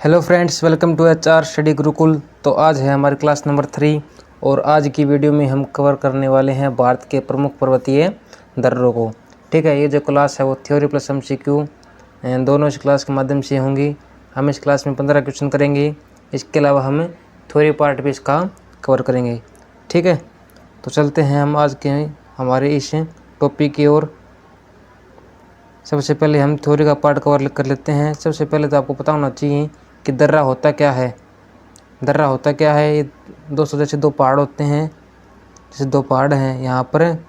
Hello friends, welcome to HR study Gurukul. तो आज है हमारी क्लास नंबर 3 और आज की वीडियो में हम कवर करने वाले हैं भारत के प्रमुख पर्वतीय दर्रों को। ठीक है, ये जो क्लास है वो थ्योरी प्लस MCQ दोनों इस क्लास के माध्यम से होंगी। हम इस क्लास में 15 क्वेश्चन करेंगे। इसके अलावा हम थ्योरी पार्ट भी इसका कवर करेंगे। ठीक है, तो चलते हैं हम आज के हमारे इस टॉपिक की ओर। सबसे पहले हम थ्योरी का पार्ट कवर कर लेते हैं। सबसे पहले तो आपको पता होना चाहिए कि दर्रा होता क्या है। दर्रा होता क्या है, ये जैसे दो पहाड़ होते हैं, जैसे दो पहाड़ हैं। यहाँ पर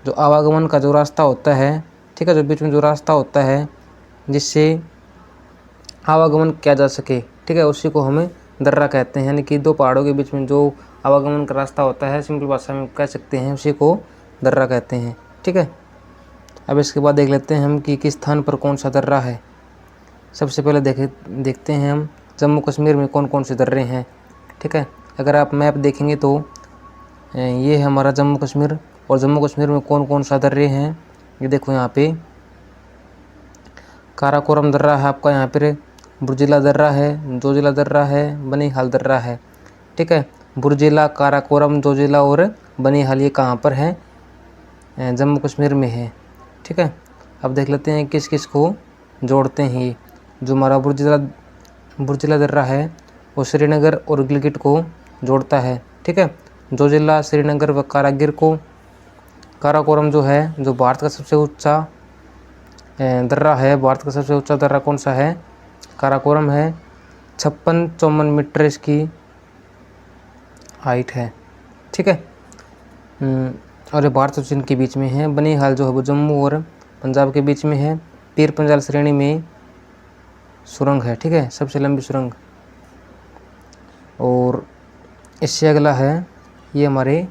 जो आवागमन का जो रास्ता होता है, ठीक है, जो बीच में जो रास्ता होता है जिससे आवागमन किया जा सके, ठीक है, उसी को हमें दर्रा कहते हैं। यानी कि दो पहाड़ों के बीच में जो आवागमन का रास्ता होता है, सिंपल भाषा में कह सकते हैं, उसी को दर्रा कहते हैं। ठीक है, अब इसके बाद देख लेते हैं हम कि किस स्थान पर कौन सा दर्रा है। सबसे पहले देखते हैं हम जम्मू कश्मीर में कौन कौन से दर्रे हैं। ठीक है, अगर आप मैप देखेंगे तो ये है हमारा जम्मू कश्मीर, और जम्मू कश्मीर में कौन कौन सा दर्रे हैं ये देखो। यहाँ पे काराकोरम दर्रा है आपका, यहाँ पर बुर्जिला दर्रा है, जोजिला दर्रा है, बनीहाल दर्रा है। ठीक है, बुर्जिला, काराकोरम, जोजिला और बनीहाल ये कहाँ पर है? जम्मू कश्मीर में है। ठीक है, अब देख लेते हैं किस किस को जोड़ते हैं। ये जो हमारा बुर्जिला दर्रा है वो श्रीनगर और गिलगित को जोड़ता है। ठीक है, जोजिला श्रीनगर व कारागिर को। काराकोरम जो है, जो भारत का सबसे ऊंचा दर्रा है, भारत का सबसे ऊंचा दर्रा कौन सा है? काराकोरम है। 56-54 मीटर इसकी हाइट है। ठीक है, और ये भारत और चीन के बीच में है। बनीहाल जो है वो जम्मू और पंजाब के बीच में है। पीर पंजाल श्रेणी में सुरंग है। ठीक है, सबसे लंबी सुरंग। और इससे अगला है, ये हमारे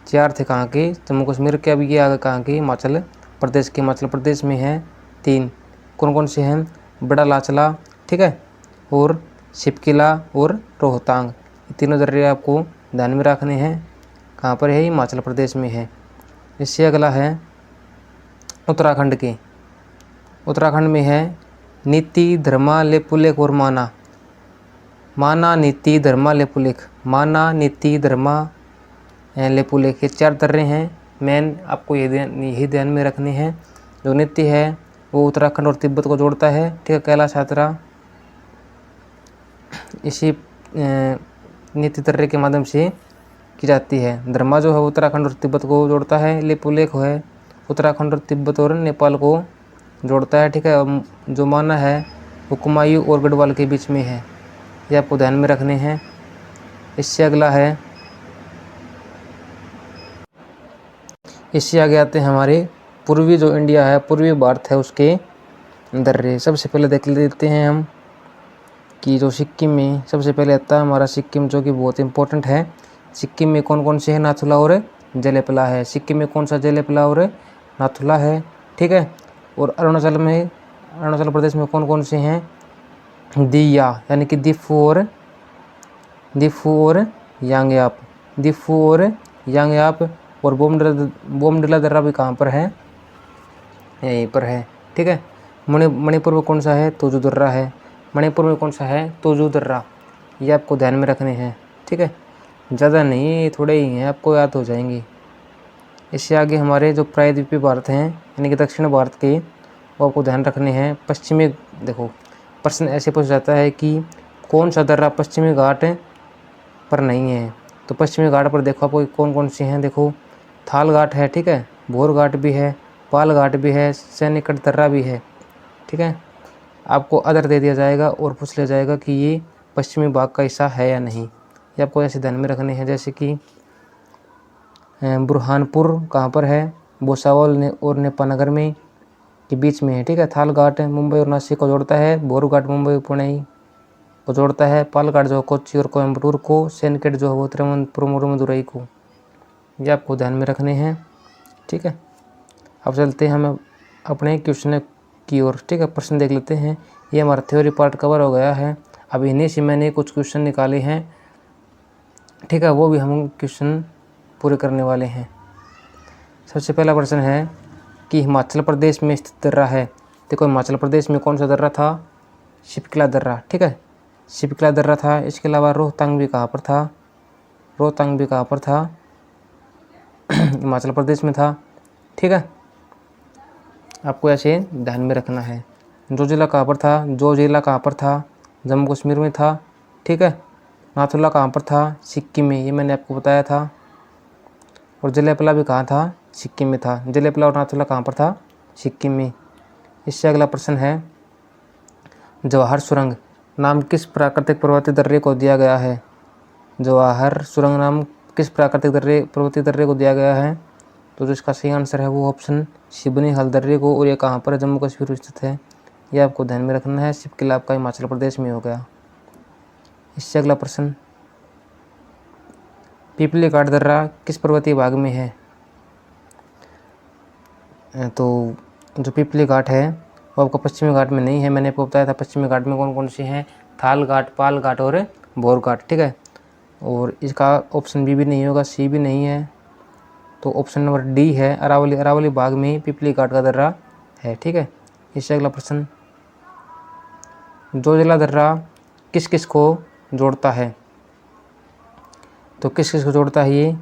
4 थे कहाँ के? जम्मू कश्मीर के। अब ये आगे कहाँ के? हिमाचल प्रदेश के। हिमाचल प्रदेश में है 3। कौन कौन से हैं? बड़ा लाचला, ठीक है, और शिपकिला और रोहतांग। ये तीनों दर्रे आपको ध्यान में रखने हैं। कहाँ पर है? हिमाचल प्रदेश में है। इससे अगला है उत्तराखंड के। उत्तराखंड में है नीति, धर्मा, लेपुलेख और माना। माना, नीति, धर्मा, लेपुलेख। माना, नीति, धर्मा, लेपुलेख, ये 4 दर्रे हैं। मेन आपको यही ध्यान में रखने हैं। जो नीति है वो उत्तराखंड और तिब्बत को जोड़ता है। ठीक है, कैलाश यात्रा इसी नीति दर्रे के माध्यम से की जाती है। धर्मा जो है उत्तराखंड और तिब्बत को जोड़ता है। लेपुलेख है उत्तराखंड और तिब्बत और नेपाल को जोड़ता है। ठीक है, जो माना है वो कुमायूं और गढ़वाल के बीच में है। ये आपको ध्यान में रखने हैं। इससे अगला है, इससे आगे आते हैं हमारे पूर्वी जो इंडिया है, पूर्वी भारत है, उसके दर्रे। सबसे पहले देख लेते हैं हम कि जो सिक्किम में सबसे पहले आता है हमारा सिक्किम, जो कि बहुत इंपॉर्टेंट है। सिक्किम में कौन कौन से हैं? नाथुला और जेलेपला है। सिक्किम में कौन सा? जेलेपला और नाथुला है। ठीक है, और अरुणाचल प्रदेश में कौन कौन से हैं? दिया, यानी कि दिफू और यांगयाप। दिफू और यांगयाप। और बोमडिला दर्रा भी कहाँ पर है? यहीं पर है। ठीक है, मणिपुर में कौन सा है? तोजू दर्रा है। मणिपुर में कौन सा है? तोजू दर्रा। ये आपको ध्यान में रखने हैं। ठीक है, ज़्यादा नहीं, थोड़े ही हैं, आपको याद हो जाएंगे। इससे आगे हमारे जो प्रायद्वीपीय भारत हैं, यानी कि दक्षिण भारत के, वो आपको ध्यान रखने हैं। पश्चिमी, देखो प्रश्न ऐसे पूछा जाता है कि कौन सा दर्रा पश्चिमी घाट पर नहीं है? तो पश्चिमी घाट पर देखो आपको कौन कौन से हैं। देखो थाल घाट है, ठीक है, भोर घाट भी है, पाल घाट भी है, सैनिकट दर्रा भी है। ठीक है, आपको अदर दे दिया जाएगा और पूछ लिया जाएगा कि ये पश्चिमी भाग का हिस्सा है या नहीं। ये आपको ऐसे ध्यान में रखने हैं। जैसे कि बुरहानपुर कहाँ पर है? भुसावल और नेपानगर में के बीच में है। ठीक है, थाल घाट मुंबई और नासिक को जोड़ता है। भोर घाट मुंबई पुणे को जोड़ता है। पाल घाट जो कोच्चि और कोयम्बटूर को। सैनिकट जो है वो तिरुवनंतपुरम और मदुरई को। ये आपको ध्यान में रखने हैं। ठीक है, अब चलते हैं हम अपने क्वेश्चन की ओर। ठीक है, प्रश्न देख लेते हैं। ये हमारा थ्योरी पार्ट कवर हो गया है। अब इन्हीं से मैंने कुछ क्वेश्चन निकाले हैं। ठीक है, वो भी हम क्वेश्चन पूरे करने वाले हैं। सबसे पहला प्रश्न है कि हिमाचल प्रदेश में स्थित दर्रा है। देखो हिमाचल प्रदेश में कौन सा दर्रा था? शिपकिला दर्रा। ठीक है, शिपकिला दर्रा था। इसके अलावा रोहतांग भी कहाँ पर था? रोहतांग भी कहाँ पर था? हिमाचल प्रदेश में था। ठीक है, आपको ऐसे ध्यान में रखना है। जोजिला कहाँ पर था? जोजिला कहाँ पर था? जम्मू कश्मीर में था। ठीक है, नाथुला कहाँ पर था? सिक्किम में, ये मैंने आपको बताया था। और जलेपला भी कहाँ था? सिक्किम में था। जलेपला और नाथुला कहाँ पर था? सिक्किम में। इससे अगला प्रश्न है, जवाहर सुरंग नाम किस प्राकृतिक पर्वतीय दर्रे को दिया गया है? जवाहर सुरंग नाम किस प्राकृतिक पर्वतीय दर्रे को दिया गया है? तो जो इसका सही आंसर है वो ऑप्शन सिबनी हल दर्रे को, और ये कहाँ पर है? जम्मू कश्मीर में स्थित है। ये आपको ध्यान में रखना है। शिपकिला आपका हिमाचल प्रदेश में हो गया। इससे अगला प्रश्न, पिपली घाट दर्रा किस पर्वतीय भाग में है? तो जो पिपली घाट है वो आपका पश्चिमी घाट में नहीं है। मैंने आपको बताया था पश्चिमी घाट में कौन कौन सी हैं, थाल घाट, पाल घाट और बोर घाट। ठीक है, और इसका ऑप्शन बी भी नहीं होगा, सी भी नहीं है, तो ऑप्शन नंबर डी है, अरावली। अरावली बाग में पिपली घाट का दर्रा है। ठीक है, इससे अगला प्रश्न, जोजिला दर्रा किस किस को जोड़ता है? तो किस किस को जोड़ता है ये?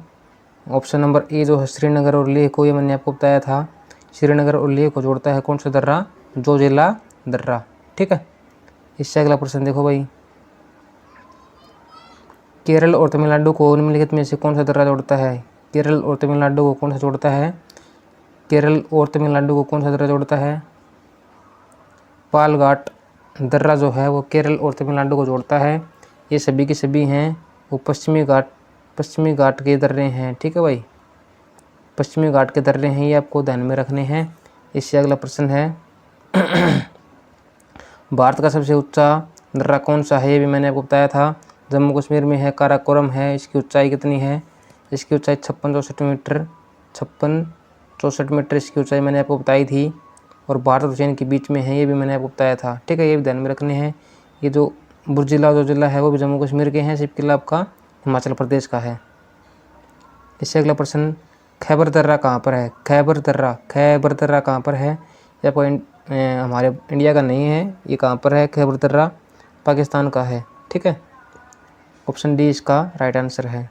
ऑप्शन नंबर ए जो है श्रीनगर और लेह को, ये मैंने आपको बताया था, श्रीनगर और लेह को जोड़ता है कौन सा दर्रा? जोजिला दर्रा। ठीक है, इससे अगला प्रश्न देखो भाई, केरल और तमिलनाडु को निम्नलिखित में से कौन सा दर्रा जोड़ता है? केरल और तमिलनाडु को कौन सा जोड़ता है? केरल और तमिलनाडु को कौन सा दर्रा जोड़ता है? पाल घाट दर्रा जो है वो केरल और तमिलनाडु को जोड़ता है। ये सभी के सभी हैं वो पश्चिमी घाट के दर्रे हैं। ठीक है भाई, पश्चिमी घाट के दर्रे हैं, ये आपको ध्यान में रखने हैं। इससे अगला प्रश्न है, भारत का सबसे ऊंचा दर्रा कौन सा है? ये भी मैंने आपको बताया था, जम्मू कश्मीर में है, काराकोरम है। इसकी ऊंचाई कितनी है? इसकी ऊंचाई 5664 मीटर, 5664 मीटर इसकी ऊंचाई मैंने आपको बताई थी, और भारत और चीन के बीच में है, ये भी मैंने आपको बताया था। ठीक है, ये भी ध्यान में रखने हैं। ये जो बुर्जिला जो जिला है वो भी जम्मू कश्मीर के हैं, शिपकिला आपका हिमाचल प्रदेश का है। इससे अगला प्रश्न, खैबर दर्रा कहाँ पर है? खैबर दर्रा कहाँ पर है? या कोई हमारे इंडिया का नहीं है, ये कहाँ पर है? खैबर दर्रा पाकिस्तान का है। ठीक है, ऑप्शन डी इसका राइट आंसर है।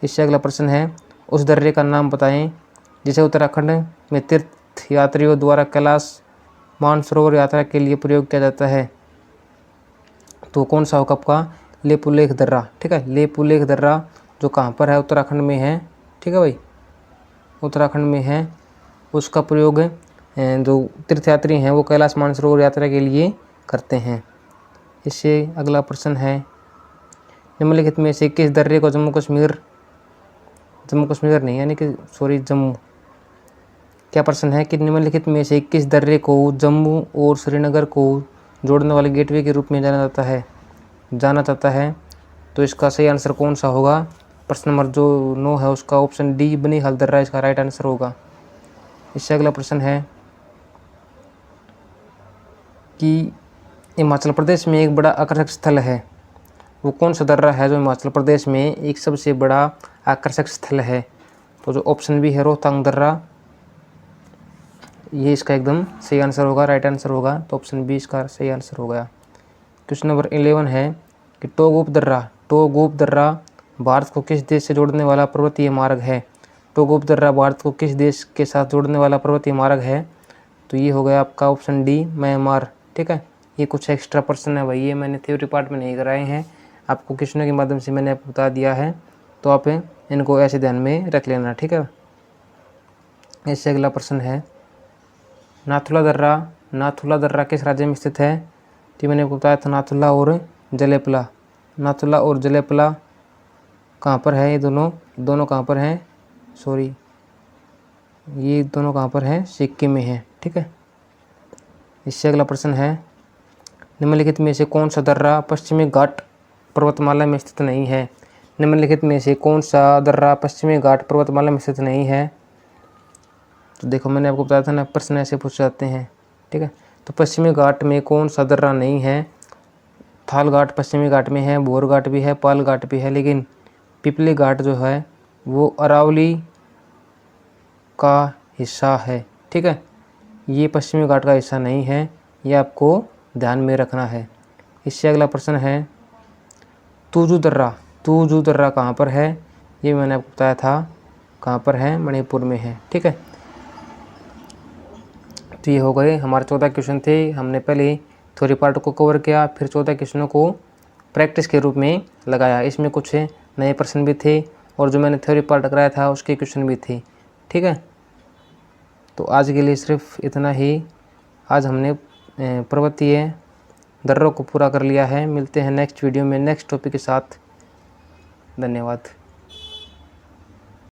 इससे अगला प्रश्न है, उस दर्रे का नाम बताएं जिसे उत्तराखंड में तीर्थ यात्रियों द्वारा कैलाश मानसरोवर यात्रा के लिए प्रयोग किया जाता है। तो कौन सा होगा आपका? लेपुलेख दर्रा। ठीक है, लेपुलेख दर्रा जो कहाँ पर है? उत्तराखंड में है। ठीक है भाई, उत्तराखंड में है। उसका प्रयोग जो तीर्थयात्री हैं वो कैलाश मानसरोवर यात्रा के लिए करते हैं। इससे अगला प्रश्न है, निम्नलिखित में से किस दर्रे को जम्मू कश्मीर नहीं, यानी कि सॉरी जम्मू, क्या प्रश्न है कि निम्नलिखित में से किस दर्रे को जम्मू और श्रीनगर को जोड़ने वाले गेटवे के रूप में जाना जाता है? तो इसका सही आंसर कौन सा होगा? प्रश्न नंबर जो 9 है उसका ऑप्शन डी बनी हल दर्रा इसका राइट आंसर होगा। इससे अगला प्रश्न है कि हिमाचल प्रदेश में एक बड़ा आकर्षक स्थल है, वो कौन सा दर्रा है जो हिमाचल प्रदेश में एक सबसे बड़ा आकर्षक स्थल है? तो जो ऑप्शन बी है रोहतांग दर्रा, ये इसका एकदम सही आंसर होगा, राइट आंसर होगा। तो ऑप्शन बी इसका सही आंसर हो गया। क्वेश्चन नंबर 11 है कि टोगोप दर्रा भारत को किस देश से जोड़ने वाला पर्वतीय मार्ग है? टोगोप दर्रा भारत को किस देश के साथ जोड़ने वाला पर्वतीय मार्ग है? तो ये हो गया आपका ऑप्शन डी, म्यांमार। ठीक है, ये कुछ एक्स्ट्रा प्रश्न है भाई, ये मैंने थ्योरी पार्ट में नहीं कराए हैं, आपको क्वेश्चनों के माध्यम से मैंने आपको बता दिया है, तो आप इनको ऐसे ध्यान में रख लेना। ठीक है, इससे अगला प्रश्न है, नाथुला दर्रा किस राज्य में स्थित है? तो मैंने आपको बताया था नाथुला और जलेपला कहाँ पर है? ये दोनों कहाँ पर हैं? सॉरी, ये दोनों कहाँ पर हैं? सिक्किम में है। ठीक है, इससे अगला प्रश्न है, निम्नलिखित में से कौन सा दर्रा पश्चिमी घाट पर्वतमाला में स्थित नहीं है? निम्नलिखित में से कौन सा दर्रा पश्चिमी घाट पर्वतमाला में स्थित नहीं है? तो देखो मैंने आपको बताया था ना, प्रश्न ऐसे पूछ जाते हैं। ठीक है, तो पश्चिमी घाट में कौन सा दर्रा नहीं है? थाल घाट पश्चिमी घाट में है, बोर घाट भी है, पाल घाट भी है, लेकिन पिपली घाट जो है वो अरावली का हिस्सा है। ठीक है, ये पश्चिमी घाट का हिस्सा नहीं है, ये आपको ध्यान में रखना है। इससे अगला प्रश्न है तुजू दर्रा कहाँ पर है? ये मैंने आपको बताया था कहाँ पर है, मणिपुर में है। ठीक है, तो ये हो गए हमारे 14 क्वेश्चन थे। हमने पहले थ्योरी पार्ट को कवर किया, फिर 14 क्वेश्चनों को प्रैक्टिस के रूप में लगाया। इसमें कुछ नए प्रश्न भी थे और जो मैंने थ्योरी पार्ट कराया था उसके क्वेश्चन भी थे। ठीक है, तो आज के लिए सिर्फ इतना ही। आज हमने पर्वतीय दर्रों को पूरा कर लिया है। मिलते हैं नेक्स्ट वीडियो में नेक्स्ट टॉपिक के साथ। धन्यवाद।